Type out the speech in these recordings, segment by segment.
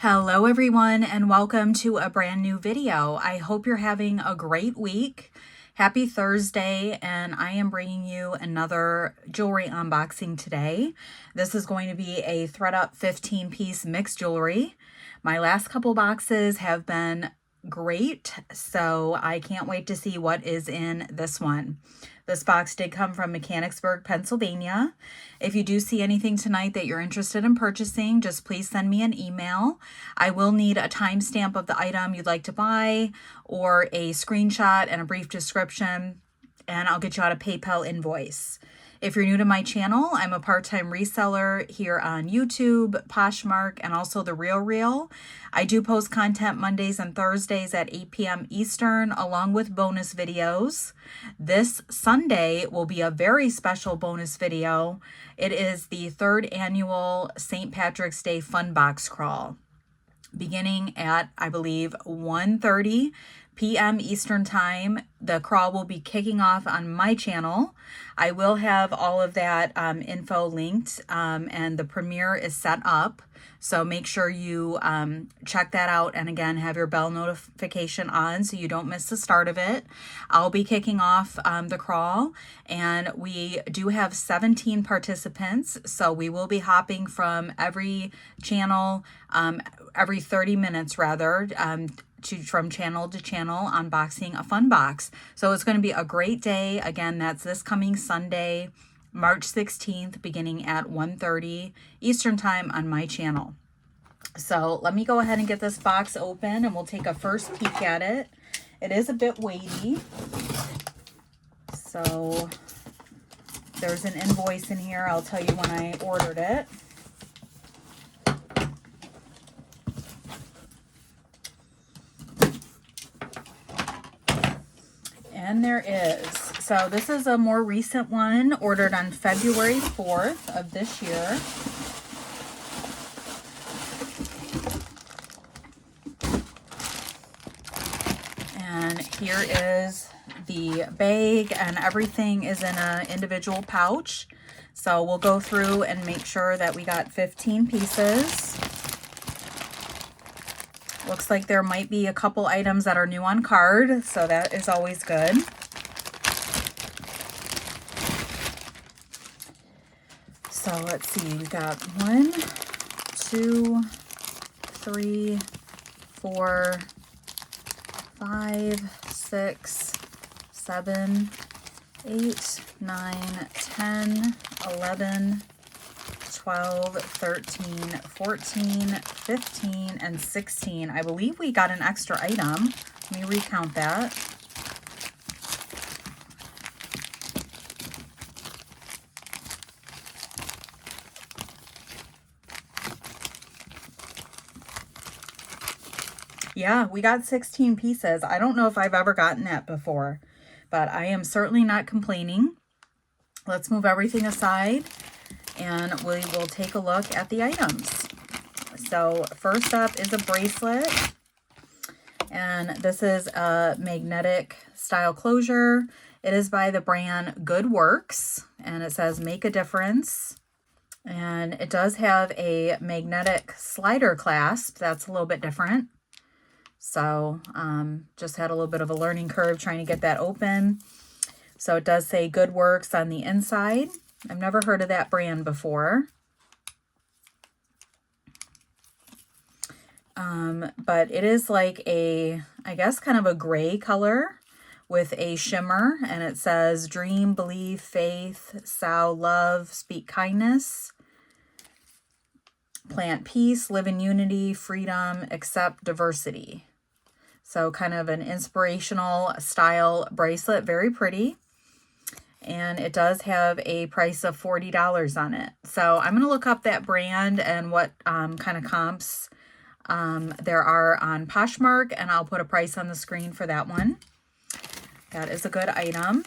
Hello everyone and welcome to a brand new video. I hope you're having a great week. Happy Thursday, and I am bringing you another jewelry unboxing today. This is going to be a Thredup 15-piece mixed jewelry. My last couple boxes have been great, so I can't wait to see what is in this one. This box did come from Mechanicsburg, Pennsylvania. If you do see anything tonight that you're interested in purchasing, just please send me an email. I will need a timestamp of the item you'd like to buy or a screenshot and a brief description, and I'll get you out a PayPal invoice. If you're new to my channel, I'm a part-time reseller here on YouTube, Poshmark, and also The Real. I do post content Mondays and Thursdays at 8 p.m. Eastern, along with bonus videos. This Sunday will be a very special bonus video. It is the 3rd annual St. Patrick's Day Fun Box Crawl, beginning at, I believe, 1:30 p.m. Eastern Time. The crawl will be kicking off on my channel. I will have all of that info linked, and the premiere is set up. So make sure you check that out, and again, have your bell notification on so you don't miss the start of it. I'll be kicking off the crawl, and we do have 17 participants, so we will be hopping from every channel, every 30 minutes rather, from channel to channel, unboxing a fun box. So it's going to be a great day. Again, that's this coming Sunday, March 16th, beginning at 1:30 Eastern Time on my channel. So let me go ahead and get this box open, and we'll take a first peek at it. It is a bit weighty. So there's an invoice in here. I'll tell you when I ordered it. And there is. So this is a more recent one, ordered on February 4th of this year. And here is the bag, and everything is in an individual pouch. So we'll go through and make sure that we got 15 pieces. Looks like there might be a couple items that are new on card, so that is always good. So let's see, we've got 1, 2, 3, 4, 5, 6, 7, 8, 9, 10, 11, 12, 13, 14, 15, and 16. I believe we got an extra item. Let me recount that. Yeah, we got 16 pieces. I don't know if I've ever gotten that before, but I am certainly not complaining. Let's move everything aside, and we will take a look at the items. So first up is a bracelet, and this is a magnetic style closure. It is by the brand Good Works, and it says make a difference. And it does have a magnetic slider clasp. That's a little bit different. So just had a little bit of a learning curve trying to get that open. So it does say Good Works on the inside. I've never heard of that brand before. But it is like a, I guess, kind of a gray color with a shimmer. And it says dream, believe, faith, sow, love, speak kindness, plant peace, live in unity, freedom, accept diversity. So kind of an inspirational style bracelet, very pretty. And it does have a price of $40 on it. So I'm going to look up that brand and what kind of comps there are on Poshmark, and I'll put a price on the screen for that one. That is a good item.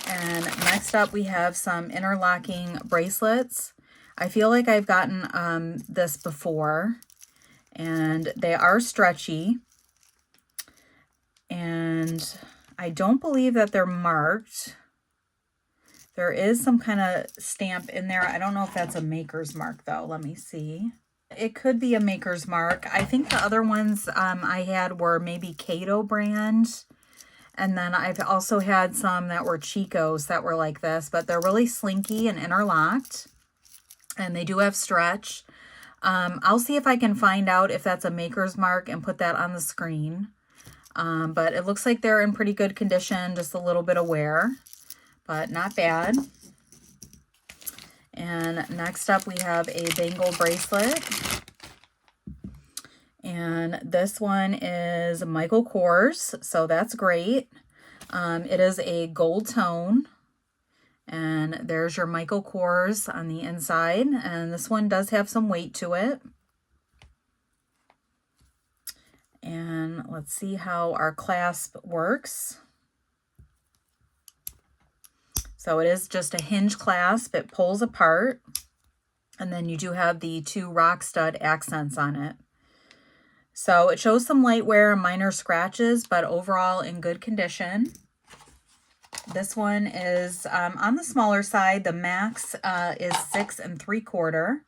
And next up we have some interlocking bracelets. I feel like I've gotten this before, and they are stretchy, and I don't believe that they're marked. There is some kind of stamp in there. I don't know if that's a maker's mark though. Let me see. It could be a Maker's Mark. I think the other ones I had were maybe Kato brand. And then I've also had some that were Chico's that were like this, but they're really slinky and interlocked. And they do have stretch. I'll see if I can find out if that's a Maker's Mark and put that on the screen. But it looks like they're in pretty good condition, just a little bit of wear, but not bad. And next up we have a bangle bracelet. And this one is Michael Kors, so that's great. It is a gold tone. And there's your Michael Kors on the inside. And this one does have some weight to it. And let's see how our clasp works. So it is just a hinge clasp. It pulls apart. And then you do have the 2 rock stud accents on it. So it shows some light wear and minor scratches, but overall in good condition. This one is on the smaller side. The max is 6 3/4.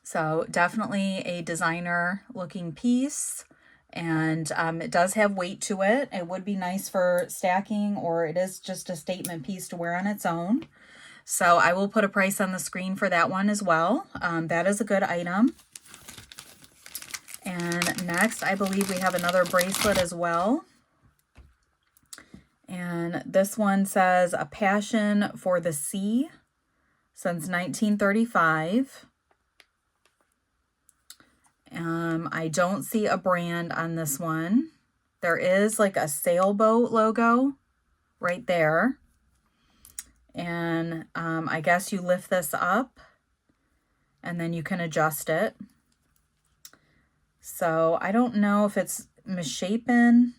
So definitely a designer looking piece. And it does have weight to it. It would be nice for stacking, or it is just a statement piece to wear on its own. So I will put a price on the screen for that one as well. That is a good item. And next, I believe we have another bracelet as well. And this one says, "A passion for the sea since 1935. I don't see a brand on this one. There is like a sailboat logo right there. And I guess you lift this up and then you can adjust it. So I don't know if it's misshapen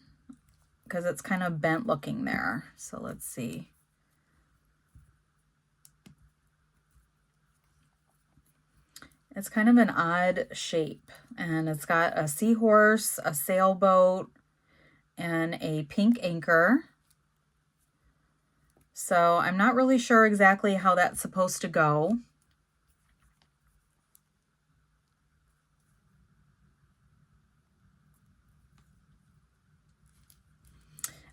because it's kind of bent looking there. So let's see. It's kind of an odd shape, and it's got a seahorse, a sailboat, and a pink anchor. So I'm not really sure exactly how that's supposed to go.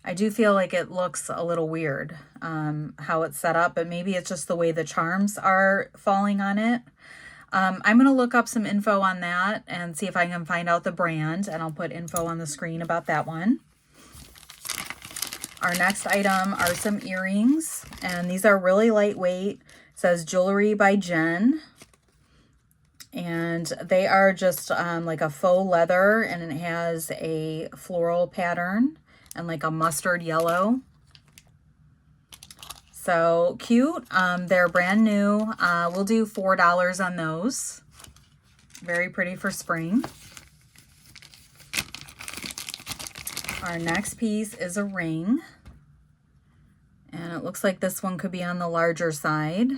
I do feel like it looks a little weird how it's set up, but maybe it's just the way the charms are falling on it. I'm going to look up some info on that and see if I can find out the brand, and I'll put info on the screen about that one. Our next item are some earrings, and these are really lightweight. It says Jewelry by Jen, and they are just like a faux leather, and it has a floral pattern and like a mustard yellow. So cute. They're brand new. We'll do $4 on those. Very pretty for spring. Our next piece is a ring. And it looks like this one could be on the larger side.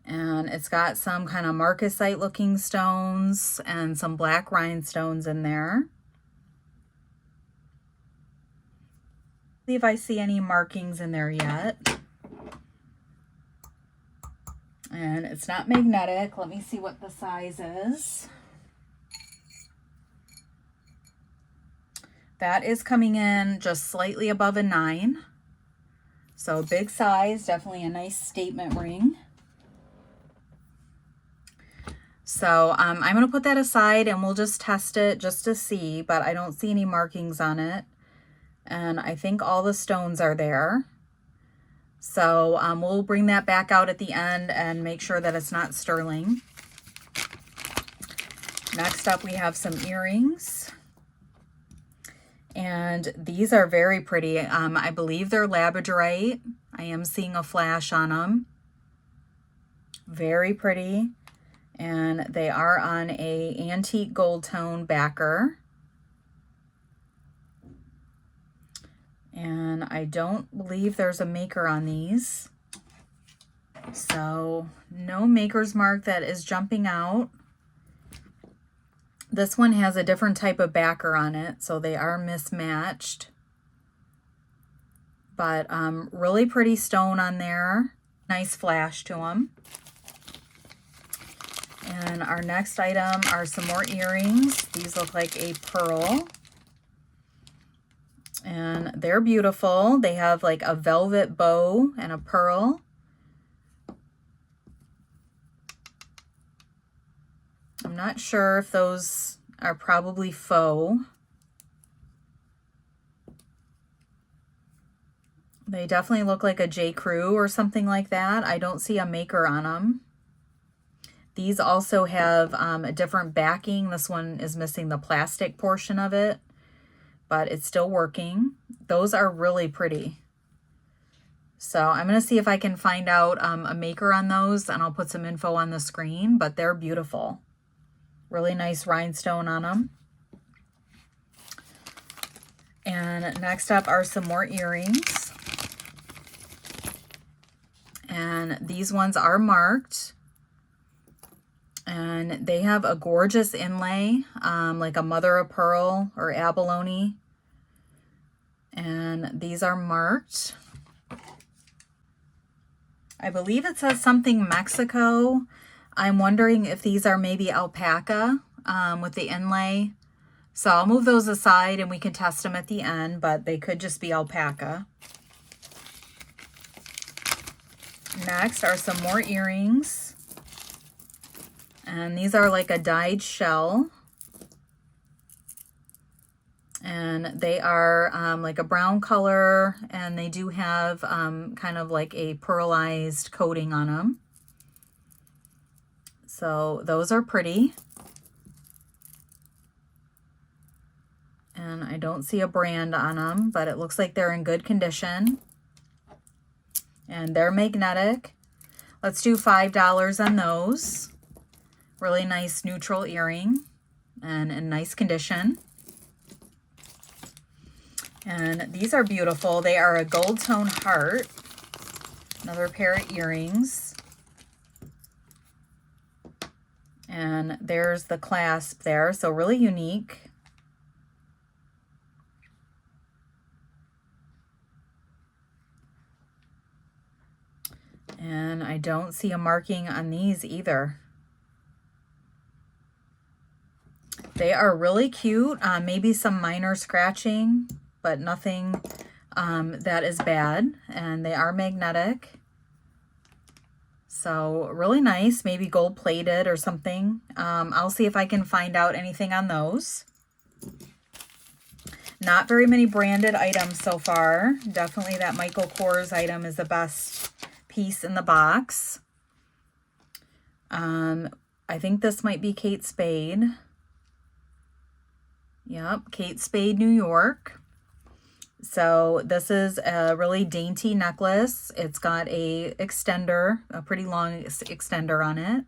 And it's got some kind of marcasite looking stones and some black rhinestones in there. See if I see any markings in there yet. And it's not magnetic. Let me see what the size is. That is coming in just slightly above a 9. So big size, definitely a nice statement ring. So I'm going to put that aside and we'll just test it just to see, but I don't see any markings on it. And I think all the stones are there. So we'll bring that back out at the end and make sure that it's not sterling. Next up, we have some earrings. And these are very pretty. I believe they're labradorite. I am seeing a flash on them. Very pretty. And they are on a antique gold tone backer. And I don't believe there's a maker on these. So no maker's mark that is jumping out. This one has a different type of backer on it, so they are mismatched. But really pretty stone on there. Nice flash to them. And our next item are some more earrings. These look like a pearl. And they're beautiful. They have like a velvet bow and a pearl. I'm not sure if those are probably faux. They definitely look like a J. Crew or something like that. I don't see a maker on them. These also have a different backing. This one is missing the plastic portion of it, but it's still working. Those are really pretty. So I'm going to see if I can find out a maker on those, and I'll put some info on the screen, but they're beautiful. Really nice rhinestone on them. And next up are some more earrings. And these ones are marked. And they have a gorgeous inlay, like a mother of pearl or abalone. And these are marked. I believe it says something Mexico. I'm wondering if these are maybe alpaca with the inlay. So I'll move those aside and we can test them at the end, but they could just be alpaca. Next are some more earrings. And these are like a dyed shell. And they are like a brown color, and they do have kind of like a pearlized coating on them. So those are pretty. And I don't see a brand on them, but it looks like they're in good condition. And they're magnetic. Let's do $5 on those. Really nice neutral earring and in nice condition. And these are beautiful. They are a gold tone heart. Another pair of earrings. And there's the clasp there, so really unique. And I don't see a marking on these either. They are really cute. Maybe some minor scratching, but nothing that is bad. And they are magnetic. So really nice, maybe gold plated or something. I'll see if I can find out anything on those. Not very many branded items so far. Definitely that Michael Kors item is the best piece in the box. I think this might be Kate Spade. Yep, Kate Spade, New York. So this is a really dainty necklace. It's got a extender, a pretty long extender on it.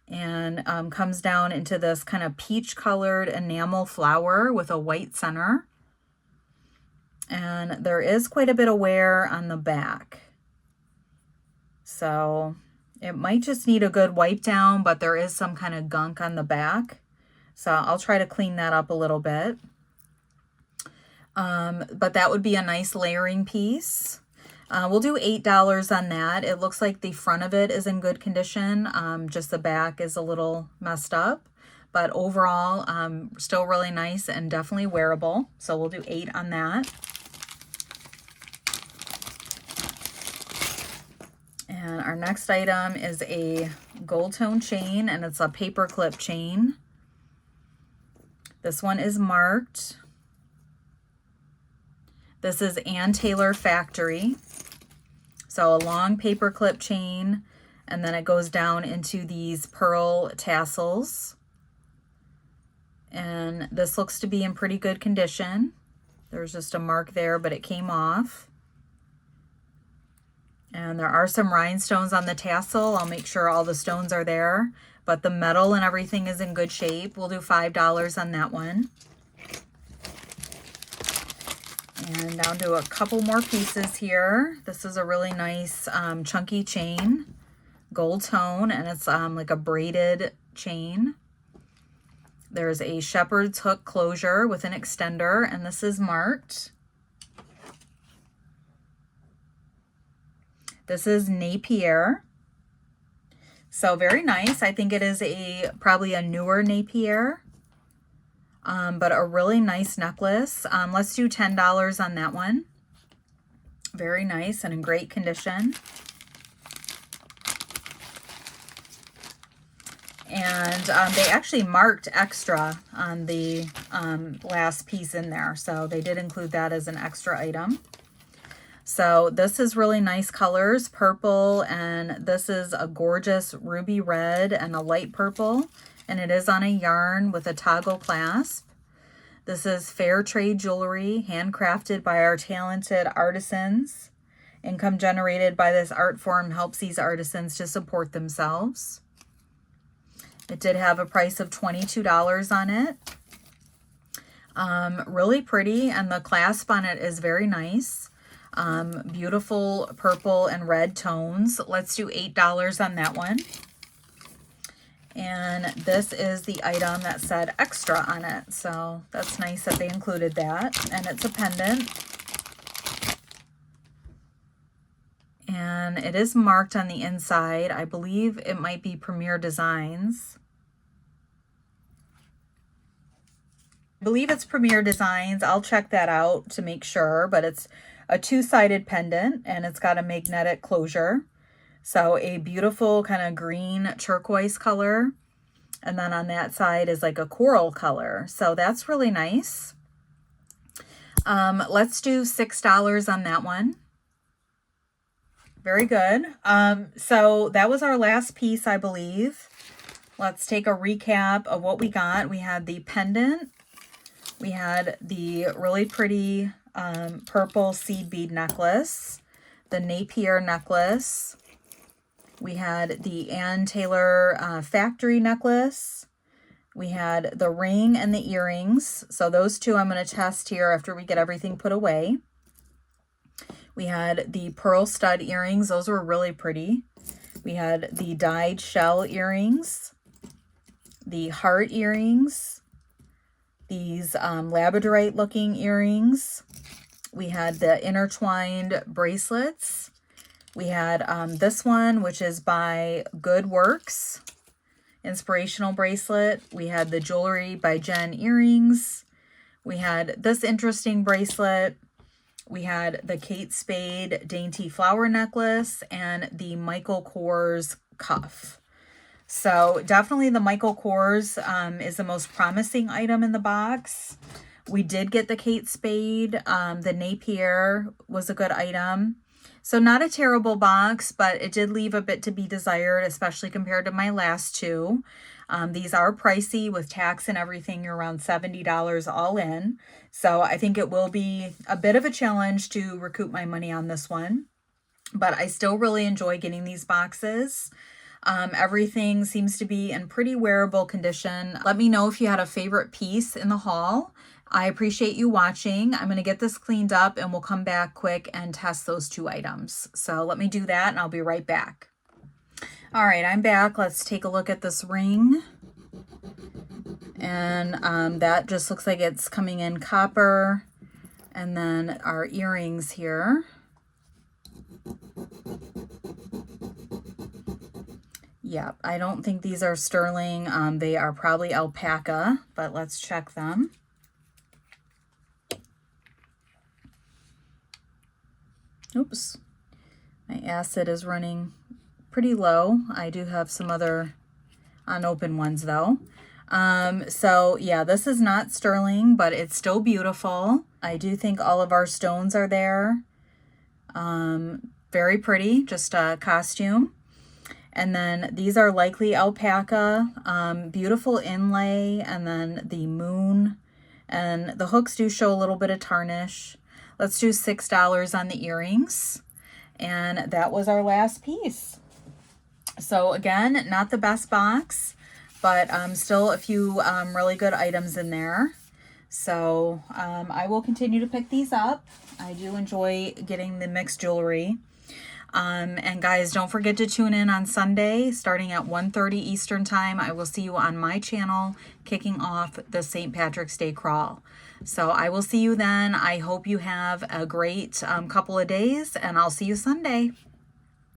And comes down into this kind of peach colored enamel flower with a white center. And there is quite a bit of wear on the back. So it might just need a good wipe down, but there is some kind of gunk on the back. So I'll try to clean that up a little bit. But that would be a nice layering piece. We'll do $8 on that. It looks like the front of it is in good condition. Just the back is a little messed up. But overall, still really nice and definitely wearable. So we'll do $8 on that. And our next item is a gold tone chain, and it's a paper clip chain. This one is marked. This is Ann Taylor Factory. So a long paper clip chain, and then it goes down into these pearl tassels. And this looks to be in pretty good condition. There's just a mark there, but it came off. And there are some rhinestones on the tassel. I'll make sure all the stones are there, but the metal and everything is in good shape. We'll do $5 on that one. And down to a couple more pieces here. This is a really nice chunky chain, gold tone, and it's like a braided chain. There's a shepherd's hook closure with an extender, and this is marked. This is Napier. So very nice. I think it is probably a newer Napier, but a really nice necklace. Let's do $10 on that one. Very nice and in great condition. And they actually marked extra on the last piece in there. So they did include that as an extra item. So this is really nice colors, purple, and this is a gorgeous ruby red and a light purple. And it is on a yarn with a toggle clasp. This is fair trade jewelry, handcrafted by our talented artisans. Income generated by this art form helps these artisans to support themselves. It did have a price of $22 on it. Really pretty, and the clasp on it is very nice. Beautiful purple and red tones. Let's do $8 on that one. And this is the item that said extra on it. So that's nice that they included that. And it's a pendant. And it is marked on the inside. I believe it might be Premier Designs. I believe it's Premier Designs. I'll check that out to make sure, but it's a two-sided pendant and it's got a magnetic closure. So a beautiful kind of green turquoise color. And then on that side is like a coral color. So that's really nice. Let's do $6 on that one. Very good. So that was our last piece, I believe. Let's take a recap of what we got. We had the pendant. We had the really pretty purple seed bead necklace, the Napier necklace. We had the Ann Taylor factory necklace. We had the ring and the earrings. So those two I'm going to test here after we get everything put away. We had the pearl stud earrings. Those were really pretty. We had the dyed shell earrings, the heart earrings, these labradorite looking earrings. We had the intertwined bracelets. We had this one, which is by Good Works, inspirational bracelet. We had the Jewelry by Jen earrings. We had this interesting bracelet. We had the Kate Spade dainty flower necklace and the Michael Kors cuff. So definitely the Michael Kors is the most promising item in the box. We did get the Kate Spade. The Napier was a good item. So not a terrible box, but it did leave a bit to be desired, especially compared to my last two. These are pricey with tax and everything. You're around $70 all in. So I think it will be a bit of a challenge to recoup my money on this one. But I still really enjoy getting these boxes. Everything seems to be in pretty wearable condition. Let me know if you had a favorite piece in the haul. I appreciate you watching. I'm going to get this cleaned up and we'll come back quick and test those two items. So let me do that and I'll be right back. All right, I'm back. Let's take a look at this ring. And that just looks like it's coming in copper. And then our earrings here. Yep, I don't think these are sterling. They are probably alpaca, but let's check them. Oops, my acid is running pretty low. I do have some other unopened ones though. So yeah, this is not sterling, but it's still beautiful. I do think all of our stones are there. Very pretty, just a costume. And then these are likely alpaca, beautiful inlay, and then the moon. And the hooks do show a little bit of tarnish. Let's do $6 on the earrings. And that was our last piece. So again, not the best box, but still a few really good items in there. So I will continue to pick these up. I do enjoy getting the mixed jewelry. And guys, don't forget to tune in on Sunday starting at 1:30 Eastern time. I will see you on my channel kicking off the St. Patrick's Day crawl. So I will see you then. I hope you have a great couple of days and I'll see you Sunday.